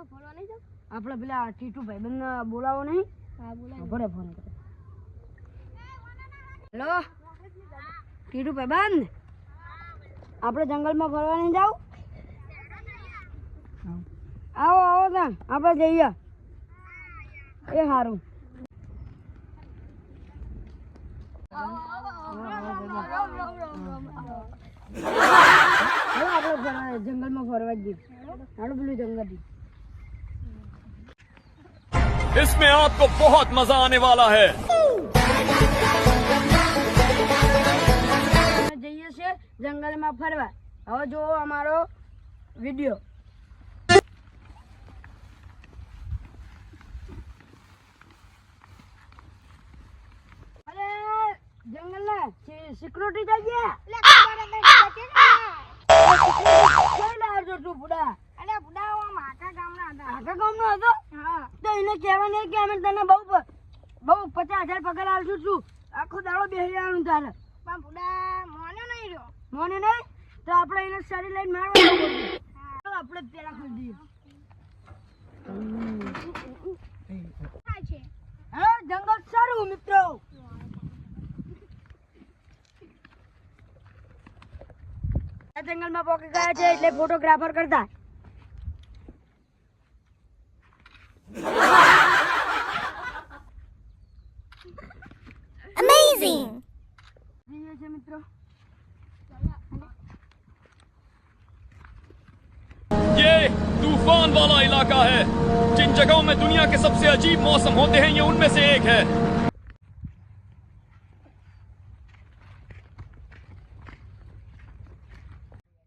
જંગલમાં ફરવા નહીં જાવ? આપણે પેલા ટીટુ ભાઈબંધ બોલાવો નહીં? હા બોલાવો. ભરે ફોન કરો. હેલો ટીટુ ભાઈબંધ, આપણે જંગલમાં ફરવા નહીં જાવ? આવો આવો તાન આપણે જઈએ. એ સારું. આપણે જંગલમાં ફરવા જઈએ. હાલો પેલું જંગલ. इसमें आपको बहुत मजा आने वाला है. જઈએ છીએ જંગલમાં ફરવા. હવે જોવો અમારો વિડિયો. અરે જંગલ ને સિક્યુરિટી જઈએ. તું બુડા અરે બુડા આખા ગામના હતા. આખા ગામનો હતો? હા. તો એને કહેવા નહીં કે અમે તને બહુ 50,000 પગાર આલશું છું. આખો દાડો બેસી જવાનું તારે. પણ બુડા મોન્યો નહીં રહ્યો. મોને નહીં તો આપણે એને શરીર લઈને મારવાનું. આપણે જ પેલા ખોલી દઈએ. થાય છે. હા જંગલ સારું મિત્રો. આ જંગલમાં પોકી ગયા છે એટલે ફોટોગ્રાફર કરતા. અમેઝિંગ. જઈએ છે મિત્રો. ये तूफान वाला इलाका है. जिन जगहों में दुनिया के सबसे अजीब मौसम होते हैं, ये उनमें से एक है.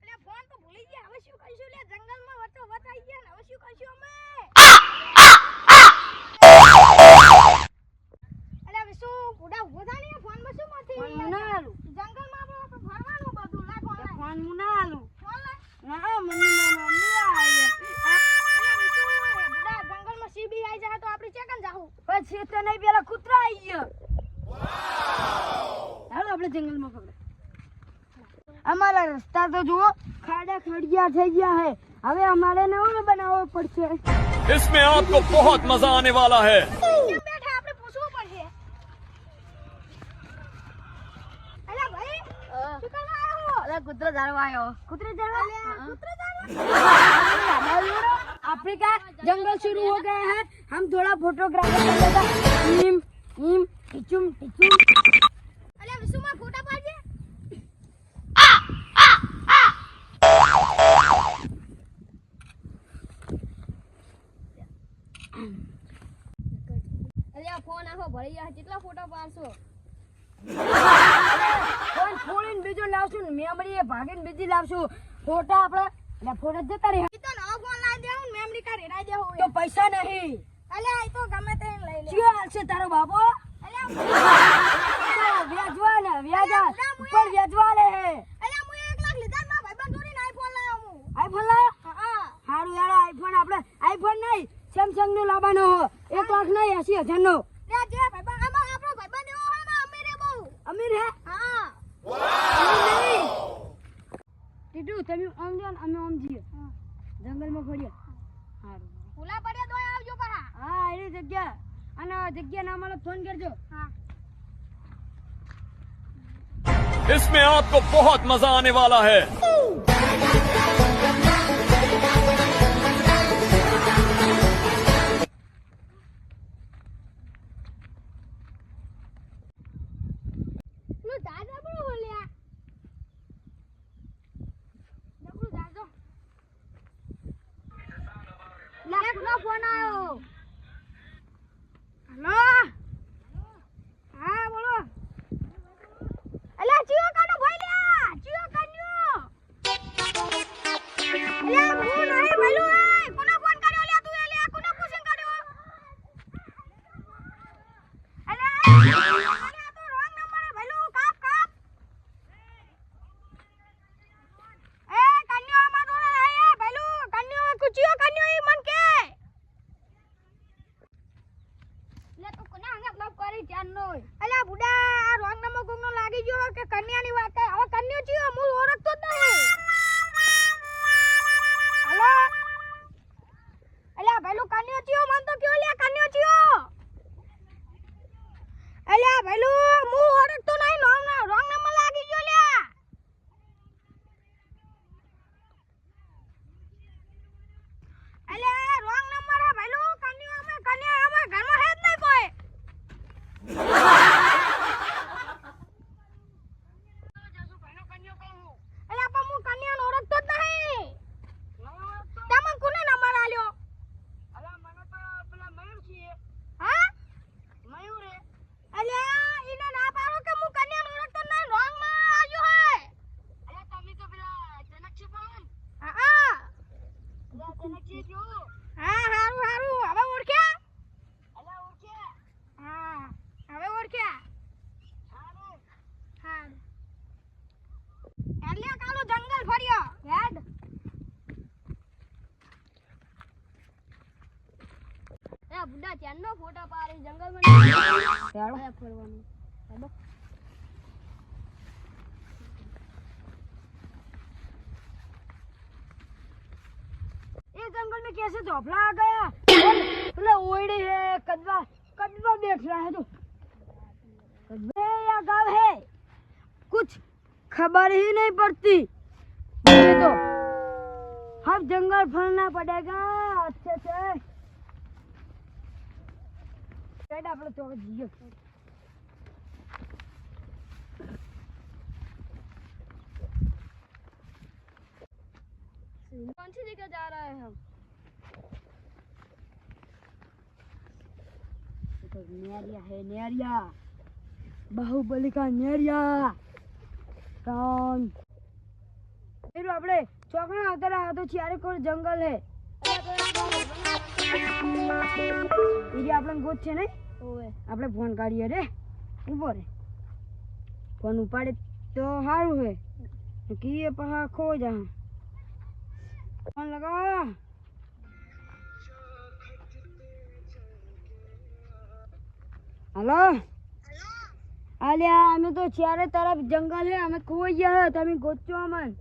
એટલે ફોન તો ભૂલી ગયા. હવે શું કરીશું? લે જંગલમાં વચ્ચો વચ આવી ગયા ને હવે શું કરીશું અમે? એટલે હવે શું બુડા ઊભો થા ને ફોનમાં શું માંથી? ફોન ના આલું. જંગલમાં આપણે ફરવાનું બધું. લા ફોન લા. ફોન હું ના આલું. ફોન લા. ના મમ્મી આવી. એટલે શું બુડા જંગલમાં સીબી આવી જાય તો આપણે ચેકન જાહું. પછી તો નહીં પેલા કૂતરા આવી ગયો. હાલો આપણે જંગલમાં પકડે. અમારા રસ્તા તો જુઓ ખાડા ખડિયા થઈ ગયા હે. હવે અમારે નવો બનાવવો પડશે. इसमें आपको बहुत मजा आने वाला है. કેમ બેઠા આપણે પૂછવું પડશે. અલા ભાઈ શું કરવા આવ્યો? અરે કૂતરો ઝાડવા આવ્યો. કૂતરો ઝાડવા? કૂતરો જાણવા. આપણે का जंगल शुरू हो गए हैं. हम थोड़ा फोटोग्राफी कर लेगा. टीम टीम टिचुम टिचुम. અલા વિશુમાં ફોટા પાડજે. અલ્યા ફોન આખો ભરી ગયા. કેટલા ફોટા પાડશો? ફોન ફોડીને બીજો લાવશું ને મેમરી એ ભાગીને બીજી લાવશું. ફોટા આપણે એટલે ફોટા જતા રહે. ઈ તો નવો ફોન લાવી દેવું ને મેમરી કાર્ડ રેડાઈ દેવું. તો પૈસા નહીં. અલ્યા ઈ તો ગમે તે લઈ લે. ક્યાં હાલશે તારો બાપો? અલ્યા વ્યાજવા ને વ્યાજા ઉપર વ્યાજવા લે હે. અલ્યા હું 1 લાખ લીધા ને મારા ભાઈબંધ જોડીને આઈફોન લાવ્યો હું. આઈફોન લાયો? હા. હારું યાર આઈફોન આપણે આઈફોન નહીં સેમસંગ નો લાવવાનો હો. 1 લાખ નહીં 80,000 નો. લે જે ભાઈબંધ આમાં આપણો ભાઈબંધ એવો હે ને અમીર હે બહુ. અમીર હે? હા. ટીટુ તમે આમ જાઓ ને અમે આમ જઈએ. જંગલમાં ફરીએ. હારું. ભૂલા પડ્યા તોય આવજો પાછા. હા એની જગ્યા અને જગ્યા ના મળે ફોન કરજો. હા. इसमें आपको बहुत मजा आने वाला है. નું દાદા બરો બોલ્યા. નકરું દાદો. લાખનો ફોન આવ્યો. હેલો હા બોલો. અલ્યા જીઓ કાનો ભાઈ લ્યા. જીઓ કાન્યો. અલ્યા હું નહીં ભલું એ. કોનો ફોન કર્યો લ્યા તું લ્યા. કોનો પૂછીને કર્યો? અલ્યા તો રોંગ નંબર હે ભલું. કાપ કાપ. એ કાન્યો માં તો નહીં એ ભલું. કાન્યો કુચિયો કાન્યો ઈ મન કે. લે તો કોના હંગા લવ કરી ધ્યાન નો. અલ્યા બુડા આ રોંગ નંબર કોકનો લાગી ગયો કે કન્યાની વાત હે. હવે કન્યો ચિયો હું ઓળખતો જ નહીં. હાલો. અલ્યા ભાઈલું કાન્યો ચિયો મન તો કયો લ્યા કાન્યો ચિયો અલ્યા ભાઈલું હું ઓળખતો નહીં રોંગ નંબર લાગી ગયો લ્યા અલ્યા રોંગ નંબર હે ભાઈલું કાન્યો અમે ઘરમાં હે જ નહીં કોઈ અલ્યા પણ હું કન્યાનો ઓળખતો જ નહીં તમે કોને નંબર આલ્યો અલા મને તો પેલા મયુર છે હા મયુર હે અલ્યા ઈને ના પાડો કે હું કન્યાનો ઓળખતો જ નહીં રોંગ માં આવ્યો હે અલા તમે તો પેલા જનક છે પણ હા અલા જનક છે જો હા હારું હવે ઓળખ્યા અલા ઓળખે હા હવે ઓળખ્યા હારું હારું એટલે કાલો જંગલ ફર્યો હેડ એ બુડા ચાંદનો ફોટો પાડી જંગલમાં યાર ફરવાનું હેડો ये जंगल में कैसे झोपड़ा आ गया बोले ओड़े है कदवा देख रहा है तो कदवा है या गाँव है कुछ खबर ही नहीं पड़ती मुझे तो हम जंगल फरना पड़ेगा अच्छे से આપણે તો જીઓ कौन सी जगह जा रहे हैं हम तो नेरिया है नेरिया बाहुबली का नेरिया कौन फिर આપણે ચોકણા આવતા તો ચારે કોર જંગલ હે ઈ આપણને ગોત છે ને ओए આપણે ફોન કાઢીએ રે ઉભો રે ફોન ઉપાડે તો સારું હે કીએ પહા ખો જા ફોન લગાવો हेलो आलिया हमें तो चारे तरफ जंगल है हमें खोई गया है तभी गोचो अमन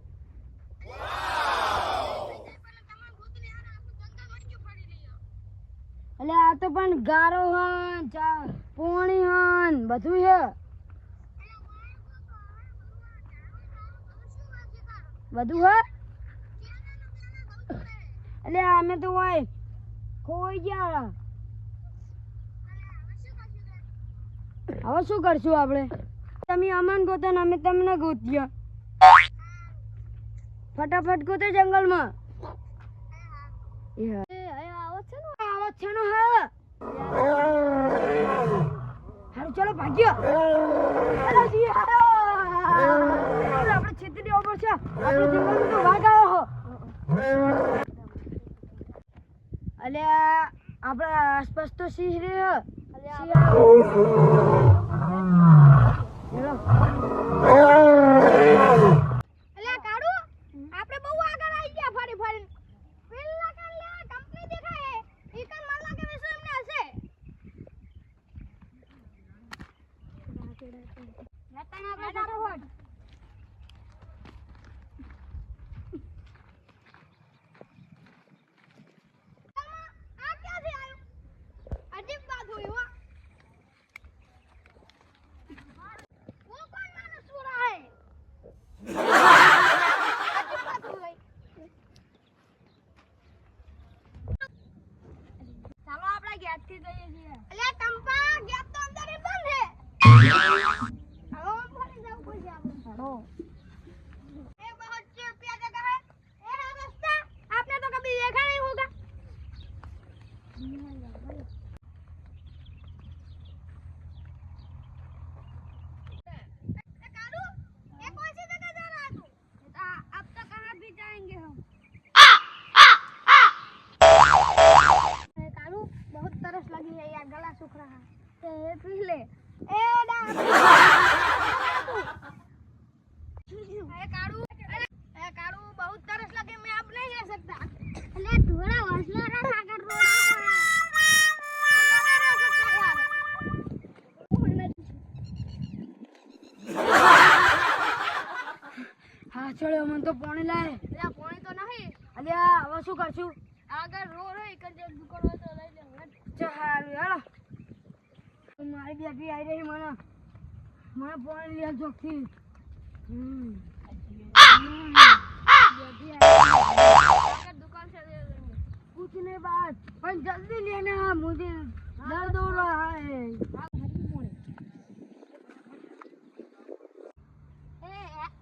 अले आ तो पण गारो हन पोणी हन બધું છે બધું હે અલે અમે તો હોય ખોઈ ગયા હવે શું કરશું આપણે તમે અમન ગોતો ને અમે તમને ગોત્યા ફટાફટ ગોતો જંગલમાં आवत છે ને આવાજ છે ને હે હારું ચલો ભાગ્યો અરે જી આપણે છેતરી ઉપર છે આપણે જંગલમાં તો વાઘ આવ્યો હો અલે આપણા આસપાસ તો સિંહ રે હે અલ્યા કાડુ આપણે બહુ આગળ આવી ગયા ફરી પેલા કાલે કંપની દેખાય ઈ કન મને લાગે વિશે એમને હશે નતન આપણે ફટાફટ આ ક્યાંથી આવ્યો અજીબ બાત हुई हुआ वो कौन मानस हो रहा है अजीब बात हो गई ચાલો આપણે ગેટ થી જઈએ છીએ અલ્યા ટંપા ગેટ તો અંદર ही बंद है હવે ફરી જાવ કોઈ આપણે હેડો ये बहुत चुपिया जगह है ये है रास्ता आपने तो कभी देखा नहीं होगा कालू ये कौन सी जगह जा रहा है तू अब तो कहाँ भी जाएंगे हम कालू बहुत तरस लगी है यार गला सूख रहा है ये पी ले ए कालू बहुत तरस लगे मैं अब नहीं रह सकता अरे थोड़ा हौसला रख अगर હા ચલો મને તો પાણી લાય पानी तो नहीं અલ્યા હવે શું કરશું अगर रो रहे कर હારું હેલો મારી બેટી આવી રહી મને પાણી લે જોખી कुछ नहीं बात पर जल्दी लेना मुझे दर्द हो रहा है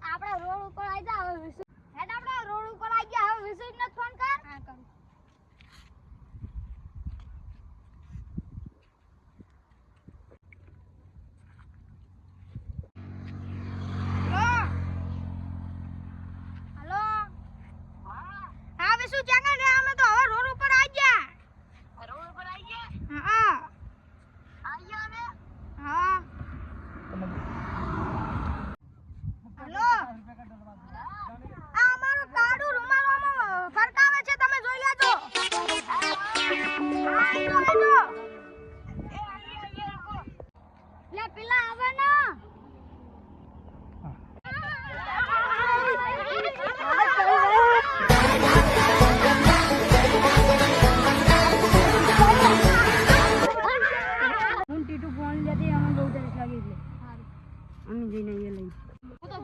આપણે રોડ ઉપર આવી જા હવે હેડ આપણે રોડ ઉપર આવી ગયા હવે વિશેષ ને ફોન કર હા કર હેલો હા વિશુ ક્યાં કરે અમે તો હવે રોડ ઉપર આવી ગયા હા હા હેલો આ અમારો કાડુ રૂમાલોમાં ફરકાવે છે તમે જોઈ લેજો હા આજો લે પેલા આવે ના હું ટીટુ પાણી લેતી અમે બહુ તરસ લાગી એટલે અમે જઈને એ લઈ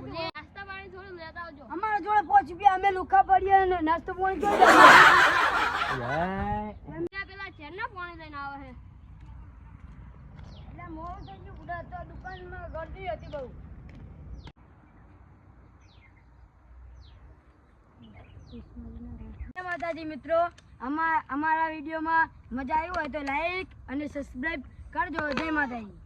નાસ્તા પાણી થોડું લેતા આવજો અમારા જોડે 5 રૂપિયા અમે લુખા પડીએ અને નાસ્તો પાણી જોઈ લે પેલા ચેરના પાણી લઈને આવે છે એટલે મોડું થઈ ગયું બુડા તો દુકાનમાં ગરદી હતી બહુ માતાજી મિત્રો અમારા વિડીયોમાં મજા આવી હોય તો લાઈક અને સબસ્ક્રાઇબ કરજો જય માતાજી